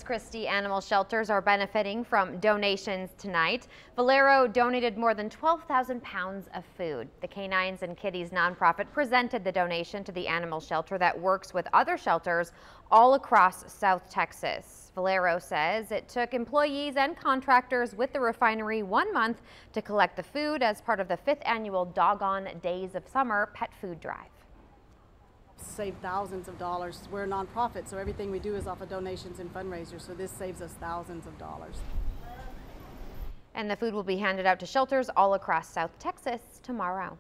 Christie animal shelters are benefiting from donations tonight. Valero donated more than 12,000 pounds of food. The Canines and Kitties nonprofit presented the donation to the animal shelter that works with other shelters all across South Texas. Valero says it took employees and contractors with the refinery 1 month to collect the food as part of the 5th annual Doggone Days of Summer pet food drive. Save thousands of dollars. We're a nonprofit, so everything we do is off of donations and fundraisers, so this saves us thousands of dollars. And the food will be handed out to shelters all across South Texas tomorrow.